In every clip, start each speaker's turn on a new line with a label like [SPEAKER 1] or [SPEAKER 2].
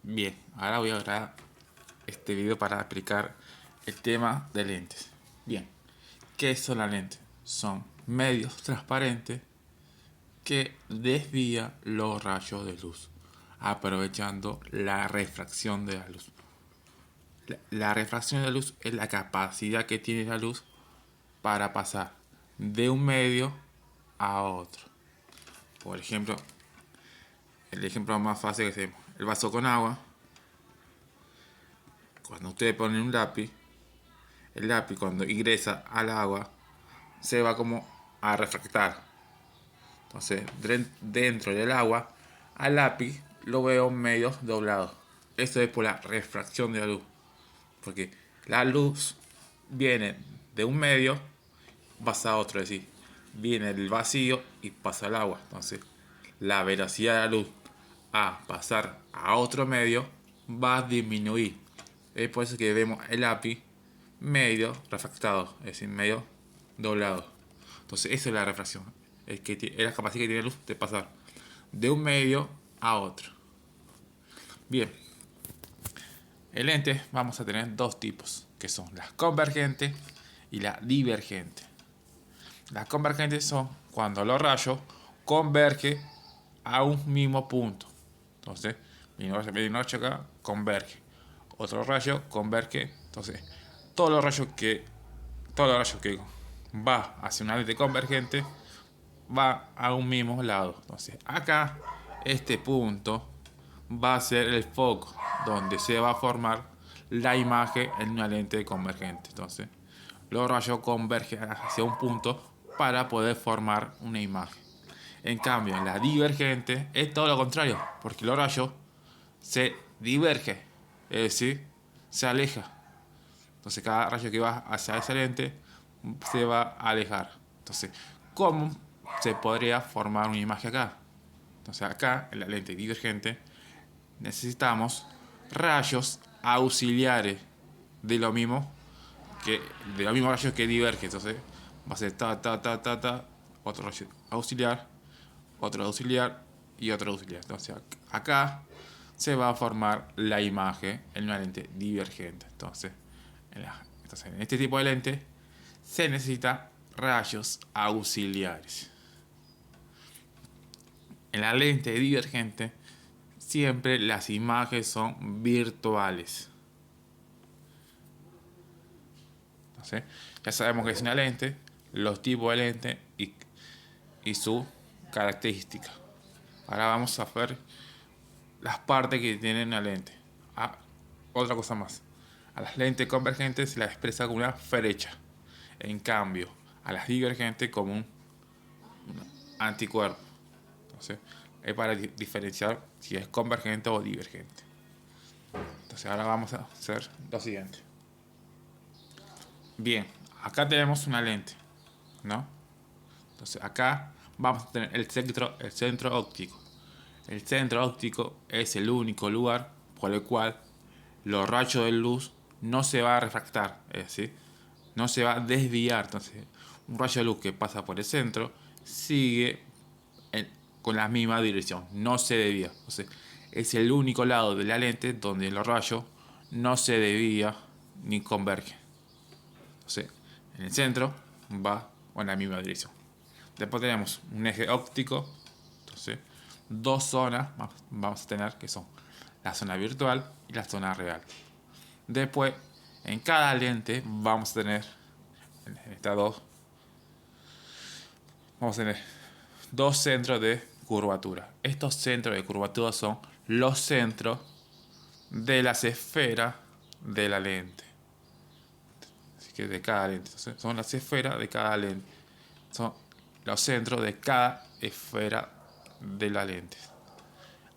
[SPEAKER 1] Bien, ahora voy a grabar este video para explicar el tema de lentes. Bien, ¿qué son las lentes? Son medios transparentes que desvían los rayos de luz, aprovechando la refracción de la luz. La refracción de la luz es la capacidad que tiene la luz para pasar de un medio a otro. Por ejemplo, el ejemplo más fácil que tenemos, el vaso con agua. Cuando ustedes ponen un lápiz, el lápiz cuando ingresa al agua se va como a refractar. Entonces, dentro del agua, al lápiz lo veo medio doblado. Esto es por la refracción de la luz. Porque la luz viene de un medio, pasa a otro, es decir, viene del vacío y pasa al agua. Entonces, la velocidad de la luz a pasar a otro medio va a disminuir. Es por eso que vemos el lápiz medio refractado, es decir, medio doblado. Entonces, eso es la refracción. Es la capacidad que tiene la luz de pasar de un medio a otro. Bien, el lente vamos a tener dos tipos, que son las convergentes y las divergentes. Las convergentes son cuando los rayos convergen a un mismo punto. Entonces, mi rayo acá converge. Otro rayo converge. Entonces, todos los rayos que va hacia una lente convergente va a un mismo lado. Entonces, acá, este punto va a ser el foco donde se va a formar la imagen en una lente convergente. Entonces, los rayos convergen hacia un punto para poder formar una imagen. En cambio, en la divergente es todo lo contrario, porque los rayos se divergen, es decir, se aleja. Entonces, cada rayo que va hacia esa lente se va a alejar. Entonces, ¿cómo se podría formar una imagen acá? Entonces, acá, en la lente divergente, necesitamos rayos auxiliares de lo mismo de los mismos rayos que divergen. Entonces, va a ser otro rayo auxiliar, otro auxiliar y otro auxiliar. Entonces, acá se va a formar la imagen en una lente divergente. Entonces, en este tipo de lente se necesita rayos auxiliares. En la lente divergente siempre las imágenes son virtuales. Entonces, ya sabemos que es una lente, los tipos de lente y su característica. Ahora vamos a ver las partes que tiene una lente. Otra cosa más. A las lentes convergentes se las expresa como una flecha. En cambio, a las divergentes como un anticuerpo. Entonces, es para diferenciar si es convergente o divergente. Entonces, ahora vamos a hacer lo siguiente. Bien, acá tenemos una lente, ¿no? Entonces, acá vamos a tener el centro óptico. El centro óptico es el único lugar por el cual los rayos de luz no se va a refractar, es decir, no se va a desviar. Entonces, un rayo de luz que pasa por el centro sigue con la misma dirección, no se desvía. Entonces, es el único lado de la lente donde los rayos no se desvía ni convergen. Entonces, en el centro va en la misma dirección. Después tenemos un eje óptico. Entonces, dos zonas vamos a tener que son la zona virtual y la zona real. Después, en cada lente vamos a tener en estas dos, vamos a tener dos centros de curvatura. Estos centros de curvatura son los centros de las esferas de la lente. Así que de cada lente. Entonces, son las esferas de cada lente. Son los centros de cada esfera de la lente.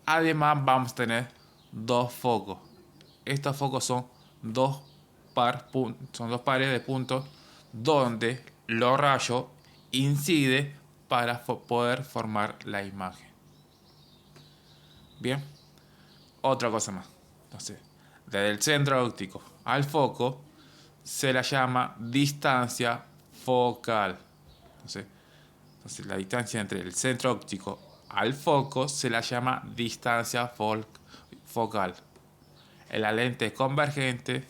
[SPEAKER 1] Además vamos a tener dos focos. Estos focos son dos pares de puntos donde los rayos inciden para poder formar la imagen. Bien, otra cosa más. Entonces, desde el centro óptico al foco se la llama distancia focal. Entonces la distancia entre el centro óptico al foco se la llama distancia focal. En la lente convergente,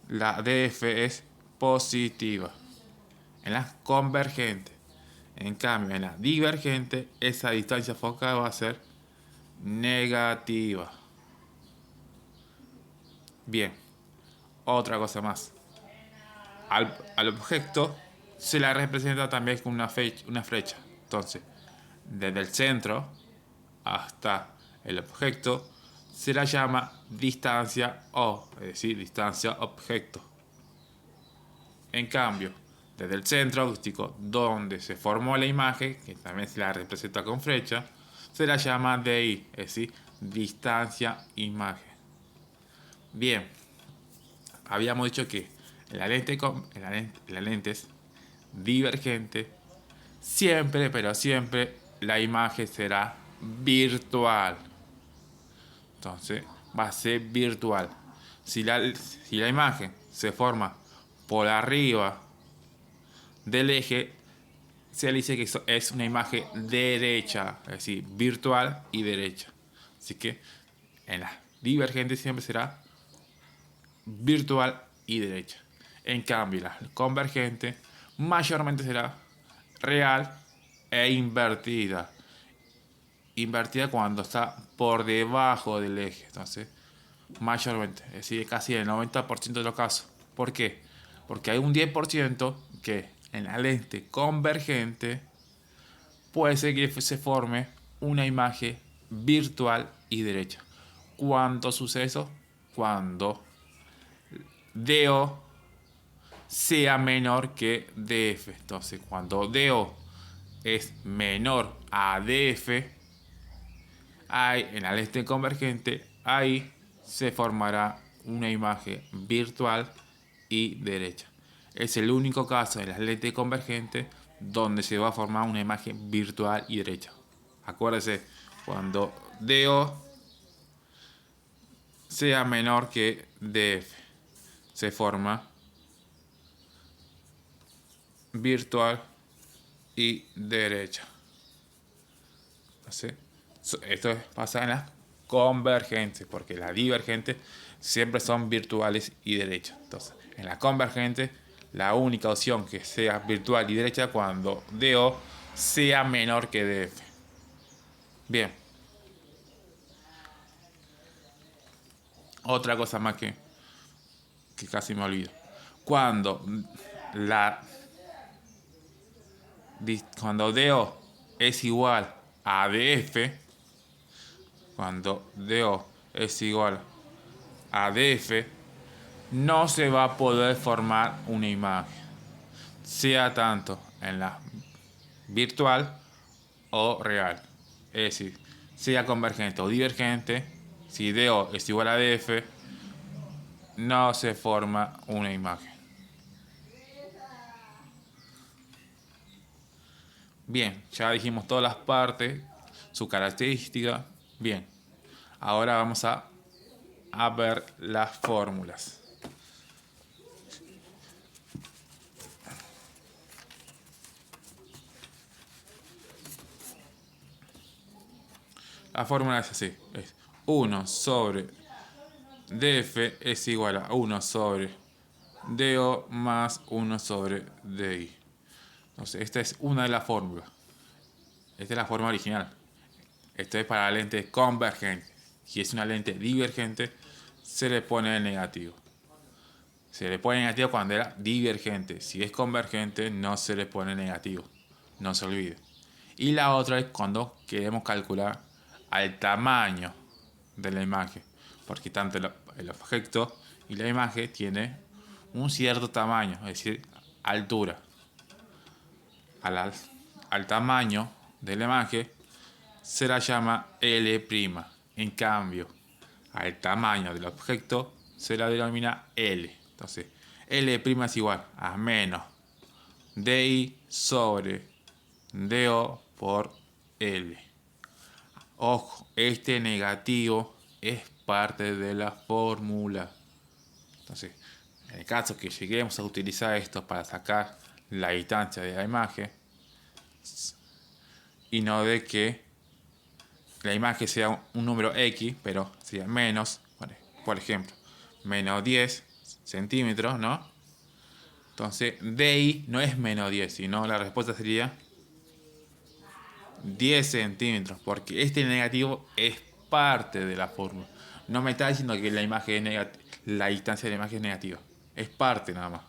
[SPEAKER 1] la DF es positiva. En la convergente. En cambio, en la divergente, esa distancia focal va a ser negativa. Bien, otra cosa más. Al objeto se la representa también con una flecha. Entonces, desde el centro hasta el objeto se la llama distancia O, es decir, distancia objeto. En cambio, desde el centro óptico donde se formó la imagen, que también se la representa con flecha, se la llama DI, es decir, distancia imagen. Bien, habíamos dicho que en la lente es divergente, siempre, pero siempre la imagen será virtual. Entonces va a ser virtual. Si la imagen se forma por arriba del eje, se le dice que es una imagen derecha, es decir, virtual y derecha. Así que en la divergente siempre será virtual y derecha. En cambio, la convergente mayormente será real e invertida. Invertida cuando está por debajo del eje. Entonces, mayormente, es decir, casi el 90% de los casos. ¿Por qué? Porque hay un 10% que en la lente convergente puede ser que se forme una imagen virtual y derecha. ¿Cuándo sucede eso? Cuando DO sea menor que DF. Entonces, cuando DO es menor a DF, en la lente convergente, ahí se formará una imagen virtual y derecha. Es el único caso en las lentes convergentes donde se va a formar una imagen virtual y derecha. Acuérdese, cuando DO sea menor que DF, se forma virtual y derecha. Entonces, esto pasa en las convergentes, porque las divergentes siempre son virtuales y derechas. Entonces, en la convergente, la única opción que sea virtual y derecha cuando DO sea menor que DF. Bien. Otra cosa más que casi me olvido. Cuando la cuando DO es igual a DF, cuando DO es igual a DF, no se va a poder formar una imagen, sea tanto en la virtual o real. Es decir, sea convergente o divergente, si DO es igual a DF, no se forma una imagen. Bien, ya dijimos todas las partes, su característica. Bien, ahora vamos a ver las fórmulas. La fórmula es así, es 1 sobre DF es igual a 1 sobre DO más 1 sobre DI. Entonces, esta es una de las fórmulas. Esta es la forma original. Esto es para la lente convergente. Si es una lente divergente, se le pone el negativo. Se le pone negativo cuando era divergente. Si es convergente, no se le pone negativo. No se olvide. Y la otra es cuando queremos calcular el tamaño de la imagen. Porque tanto el objeto y la imagen tiene un cierto tamaño, es decir, altura. Al tamaño de la imagen se la llama L'. En cambio, al tamaño del objeto se la denomina L. Entonces, L' es igual a menos DI sobre DO por L. Ojo, este negativo es parte de la fórmula. Entonces, en el caso que lleguemos a utilizar esto para sacar la distancia de la imagen, y no de que la imagen sea un número X, pero sería menos, por ejemplo, menos 10 centímetros, ¿no? Entonces, DI no es menos 10, sino la respuesta sería 10 centímetros, porque este negativo es parte de la fórmula. No me está diciendo que la imagen es la distancia de la imagen es negativa. Es parte nada más.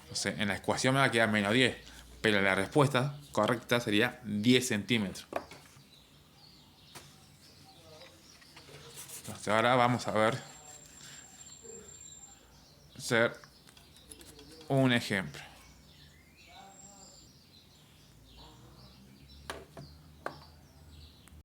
[SPEAKER 1] Entonces, en la ecuación me va a quedar menos 10, pero la respuesta correcta sería 10 centímetros. Entonces, ahora vamos a ver hacer un ejemplo.